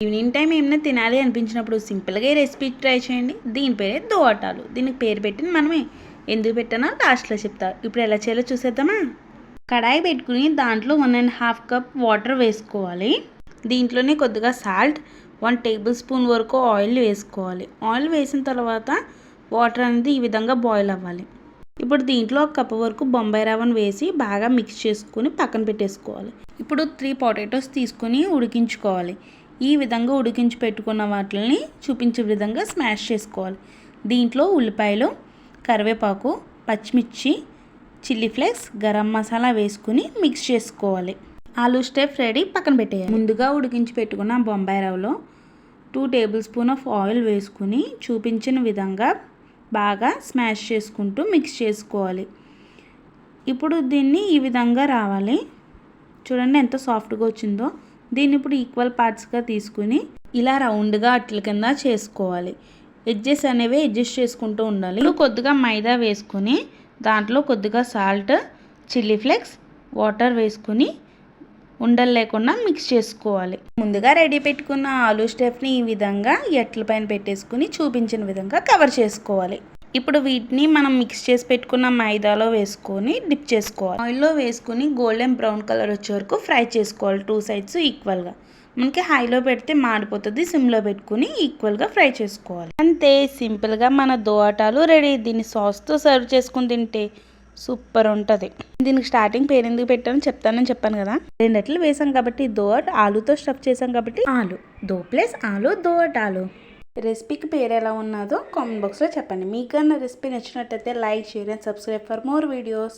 Evening time ఏమైనా తినాలి అనిపించినప్పుడు సింపుల్గా ఈ రెసిపీ ట్రై చేయండి. దీని పేరే దోవటాలు. దీనికి పేరు పెట్టింది మనమే. ఎందుకు పెట్టానో లాస్ట్లో చెప్తా. ఇప్పుడు ఎలా చేయాలో చూసేద్దామా. కడాయి పెట్టుకుని దాంట్లో 1.5 కప్ వాటర్ వేసుకోవాలి. దీంట్లోనే కొద్దిగా సాల్ట్, 1 టేబుల్ స్పూన్ వరకు ఆయిల్ వేసుకోవాలి. ఆయిల్ వేసిన తర్వాత వాటర్ అనేది ఈ విధంగా బాయిల్ అవ్వాలి. ఇప్పుడు దీంట్లో 1 కప్ వరకు బొంబాయి రవ్వను వేసి బాగా మిక్స్ చేసుకుని పక్కన పెట్టేసుకోవాలి. ఇప్పుడు 3 పొటాటోస్ తీసుకుని ఉడికించుకోవాలి. ఈ విధంగా ఉడికించి పెట్టుకున్న వాటిని చూపించే విధంగా స్మాష్ చేసుకోవాలి. దీంట్లో ఉల్లిపాయలు, కరివేపాకు, పచ్చిమిర్చి, చిల్లీ ఫ్లేక్స్, గరం మసాలా వేసుకుని మిక్స్ చేసుకోవాలి. ఆలూ స్టఫ్ రెడీ, పక్కన పెట్టేయాలి. ముందుగా ఉడికించి పెట్టుకున్న బొంబాయి రవ్వలో 2 టేబుల్ స్పూన్ ఆఫ్ ఆయిల్ వేసుకుని చూపించిన విధంగా బాగా స్మాష్ చేసుకుంటూ మిక్స్ చేసుకోవాలి. ఇప్పుడు దీన్ని ఈ విధంగా రావాలి. చూడండి ఎంత సాఫ్ట్గా వచ్చిందో. దీన్ని ఇప్పుడు ఈక్వల్ పార్ట్స్గా తీసుకుని ఇలా రౌండ్గా అట్ల కింద చేసుకోవాలి. ఎడ్జెస్ అనేవి అడ్జస్ట్ చేసుకుంటూ ఉండాలి. కొద్దిగా మైదా వేసుకొని దాంట్లో కొద్దిగా సాల్ట్, చిల్లీ ఫ్లేక్స్, వాటర్ వేసుకుని ఉండలు లేకుండా మిక్స్ చేసుకోవాలి. ముందుగా రెడీ పెట్టుకున్న ఆలూ స్టఫ్ని ఈ విధంగా ఎట్ల పైన పెట్టేసుకుని చూపించిన విధంగా కవర్ చేసుకోవాలి. ఇప్పుడు వీటిని మనం మిక్స్ చేసి పెట్టుకున్న మైదాలో వేసుకొని డిప్ చేసుకోవాలి. ఆయిల్లో వేసుకుని గోల్డెన్ బ్రౌన్ కలర్ వచ్చే వరకు ఫ్రై చేసుకోవాలి. 2 సైడ్స్ ఈక్వల్గా. మనకి హైలో పెడితే మాడిపోతుంది. సిమ్లో పెట్టుకుని ఈక్వల్గా ఫ్రై చేసుకోవాలి. అంతే, సింపుల్గా మన దోవటాలు రెడీ. దీన్ని సాస్తో సర్వ్ చేసుకుని తింటే సూపర్ ఉంటుంది. దీనికి స్టార్టింగ్ పేరు ఎందుకు పెట్టానో చెప్తానని చెప్పాను కదా. 2 అట్లు వేసాం కాబట్టి దోవట్, ఆలుతో స్టఫ్ చేసాం కాబట్టి ఆలు దో ప్లస్ ఆలు దోవటాలు. రెసిపీకి పేరు ఎలా ఉన్నదో కామెంట్ బాక్స్లో చెప్పండి. మీకు కన్నా రెసిపీ నచ్చినట్టయితే like, share and subscribe for more videos.